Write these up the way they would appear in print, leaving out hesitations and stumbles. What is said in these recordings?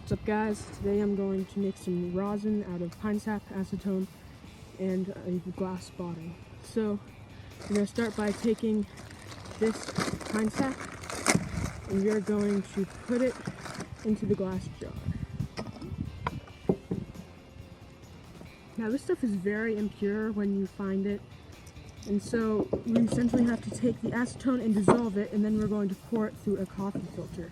What's up guys? Today I'm going to make some rosin out of pine sap, acetone, and a glass bottle. So we're going to start by taking this pine sap and we are going to put it into the glass jar. Now this stuff is very impure when you find it, and so we essentially have to take the acetone and dissolve it, and then we're going to pour it through a coffee filter.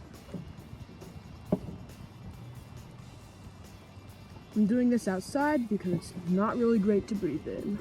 I'm doing this outside because it's not really great to breathe in.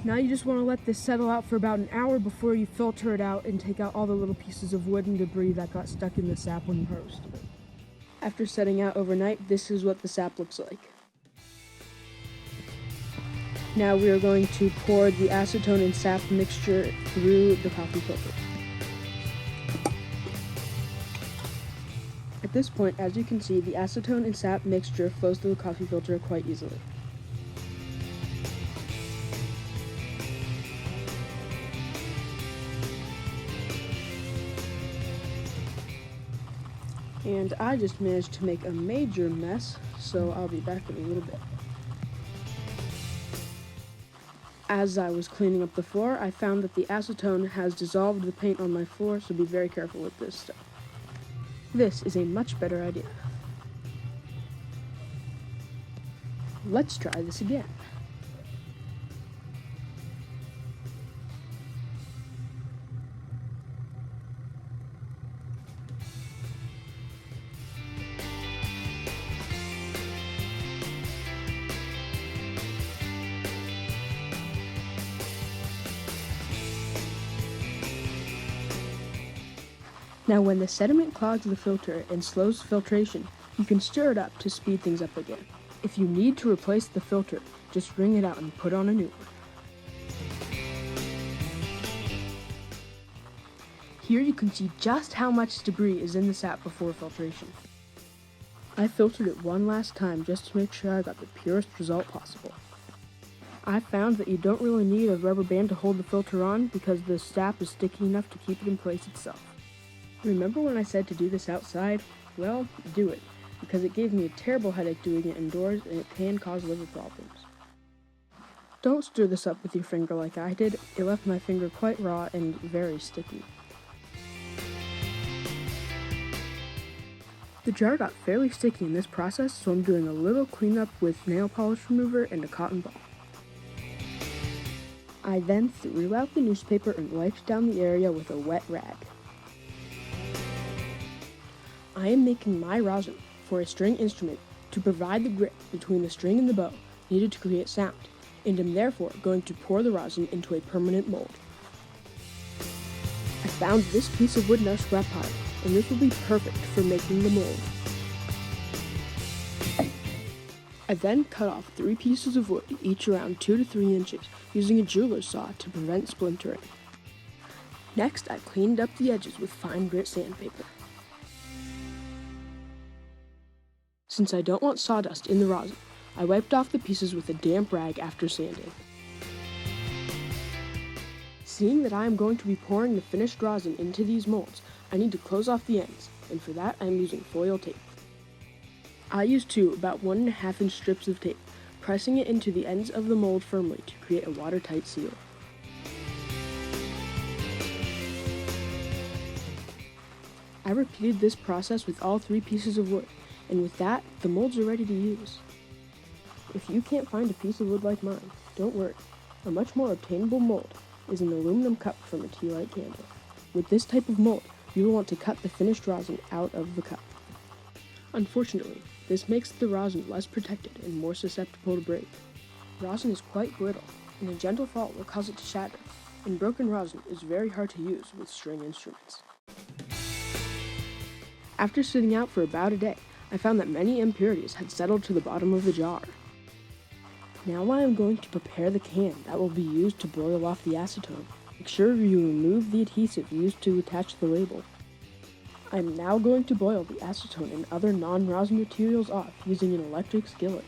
Now you just want to let this settle out for about an hour before you filter it out and take out all the little pieces of wood and debris that got stuck in the sap when you roasted it. After setting out overnight, this is what the sap looks like. Now we are going to pour the acetone and sap mixture through the coffee filter. At this point, as you can see, the acetone and sap mixture flows through the coffee filter quite easily. And I just managed to make a major mess, so I'll be back in a little bit. As I was cleaning up the floor, I found that the acetone has dissolved the paint on my floor, so be very careful with this stuff. This is a much better idea. Let's try this again. Now when the sediment clogs the filter and slows filtration, you can stir it up to speed things up again. If you need to replace the filter, just wring it out and put on a new one. Here you can see just how much debris is in the sap before filtration. I filtered it one last time just to make sure I got the purest result possible. I found that you don't really need a rubber band to hold the filter on because the sap is sticky enough to keep it in place itself. Remember when I said to do this outside? Well, do it, because it gave me a terrible headache doing it indoors and it can cause liver problems. Don't stir this up with your finger like I did. It left my finger quite raw and very sticky. The jar got fairly sticky in this process, so I'm doing a little cleanup with nail polish remover and a cotton ball. I then threw out the newspaper and wiped down the area with a wet rag. I am making my rosin for a string instrument to provide the grip between the string and the bow needed to create sound, and am therefore going to pour the rosin into a permanent mold. I found this piece of wood in our scrap pile, and this will be perfect for making the mold. I then cut off 3 pieces of wood, each around 2 to 3 inches, using a jeweler's saw to prevent splintering. Next, I cleaned up the edges with fine grit sandpaper. Since I don't want sawdust in the rosin, I wiped off the pieces with a damp rag after sanding. Seeing that I am going to be pouring the finished rosin into these molds, I need to close off the ends, and for that I am using foil tape. I used 2 about 1.5 inch strips of tape, pressing it into the ends of the mold firmly to create a watertight seal. I repeated this process with all 3 pieces of wood, and with that, the molds are ready to use. If you can't find a piece of wood like mine, don't worry. A much more obtainable mold is an aluminum cup from a tea light candle. With this type of mold, you will want to cut the finished rosin out of the cup. Unfortunately, this makes the rosin less protected and more susceptible to break. Rosin is quite brittle, and a gentle fall will cause it to shatter, and broken rosin is very hard to use with string instruments. After sitting out for about a day, I found that many impurities had settled to the bottom of the jar. Now I am going to prepare the can that will be used to boil off the acetone. Make sure you remove the adhesive used to attach the label. I am now going to boil the acetone and other non-rosin materials off using an electric skillet.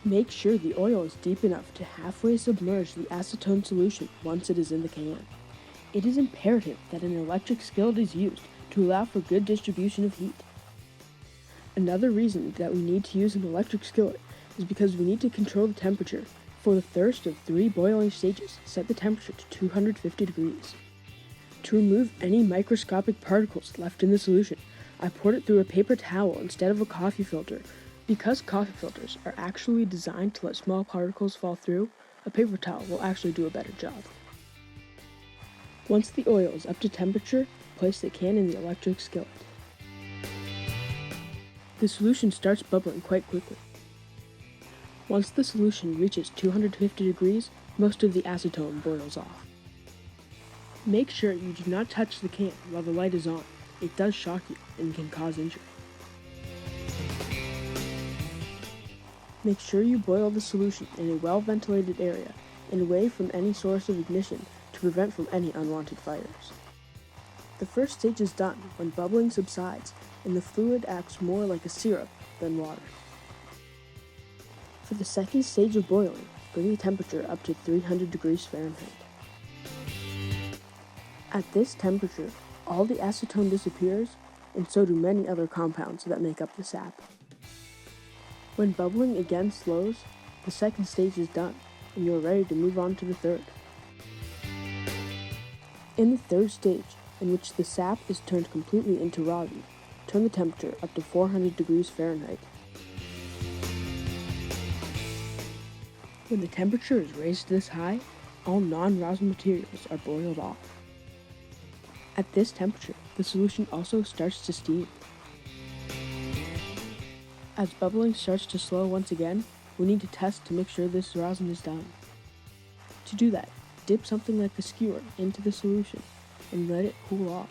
Make sure the oil is deep enough to halfway submerge the acetone solution once it is in the can. It is imperative that an electric skillet is used to allow for good distribution of heat. Another reason that we need to use an electric skillet is because we need to control the temperature. For the first of 3 boiling stages, set the temperature to 250 degrees. To remove any microscopic particles left in the solution, I poured it through a paper towel instead of a coffee filter. Because coffee filters are actually designed to let small particles fall through, a paper towel will actually do a better job. Once the oil is up to temperature, place the can in the electric skillet. The solution starts bubbling quite quickly. Once the solution reaches 250 degrees, most of the acetone boils off. Make sure you do not touch the can while the light is on. It does shock you and can cause injury. Make sure you boil the solution in a well-ventilated area and away from any source of ignition to prevent from any unwanted fires. The first stage is done when bubbling subsides and the fluid acts more like a syrup than water. For the second stage of boiling, bring the temperature up to 300 degrees Fahrenheit. At this temperature, all the acetone disappears, and so do many other compounds that make up the sap. When bubbling again slows, the second stage is done, and you are ready to move on to the third. In the third stage, in which the sap is turned completely into rosin, turn the temperature up to 400 degrees Fahrenheit. When the temperature is raised this high, all non-rosin materials are boiled off. At this temperature, the solution also starts to steam. As bubbling starts to slow once again, we need to test to make sure this rosin is done. To do that, dip something like a skewer into the solution and let it cool off.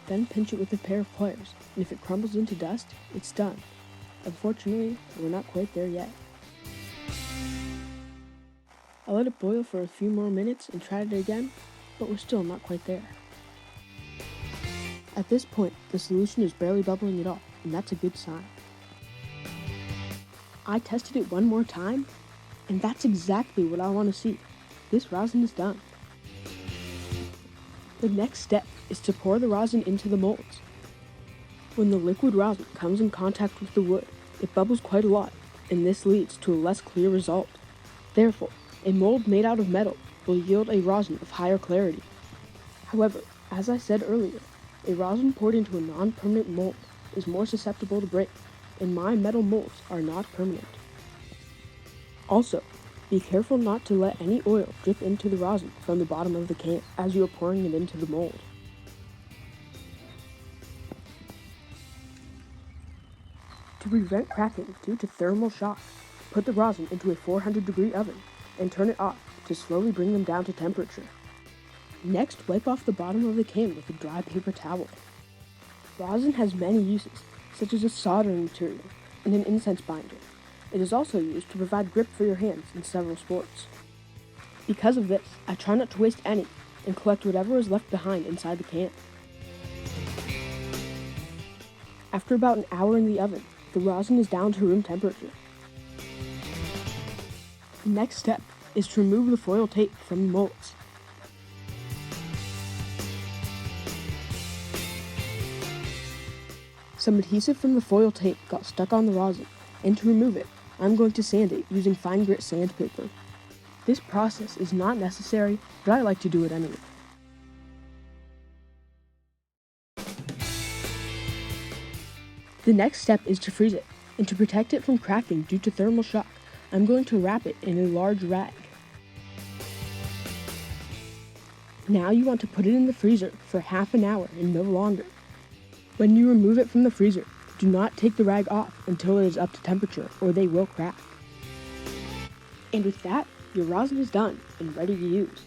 Then pinch it with a pair of pliers, and if it crumbles into dust, it's done. Unfortunately, we're not quite there yet. I let it boil for a few more minutes and tried it again, but we're still not quite there. At this point, the solution is barely bubbling at all, and that's a good sign. I tested it one more time, and that's exactly what I want to see. This rosin is done. The next step is to pour the rosin into the molds. When the liquid rosin comes in contact with the wood, it bubbles quite a lot, and this leads to a less clear result. Therefore, a mold made out of metal will yield a rosin of higher clarity. However, as I said earlier, a rosin poured into a non-permanent mold is more susceptible to break, and my metal molds are not permanent. Also, be careful not to let any oil drip into the rosin from the bottom of the can as you are pouring it into the mold. To prevent cracking due to thermal shock, put the rosin into a 400-degree oven and turn it off to slowly bring them down to temperature. Next, wipe off the bottom of the can with a dry paper towel. Rosin has many uses, such as a soldering material and an incense binder. It is also used to provide grip for your hands in several sports. Because of this, I try not to waste any and collect whatever is left behind inside the can. After about an hour in the oven, the rosin is down to room temperature. The next step is to remove the foil tape from the molds. Some adhesive from the foil tape got stuck on the rosin, and to remove it, I'm going to sand it using fine grit sandpaper. This process is not necessary, but I like to do it anyway. The next step is to freeze it, and to protect it from cracking due to thermal shock, I'm going to wrap it in a large rag. Now you want to put it in the freezer for half an hour and no longer. When you remove it from the freezer, do not take the rag off until it is up to temperature or they will crack. And with that, your rosin is done and ready to use.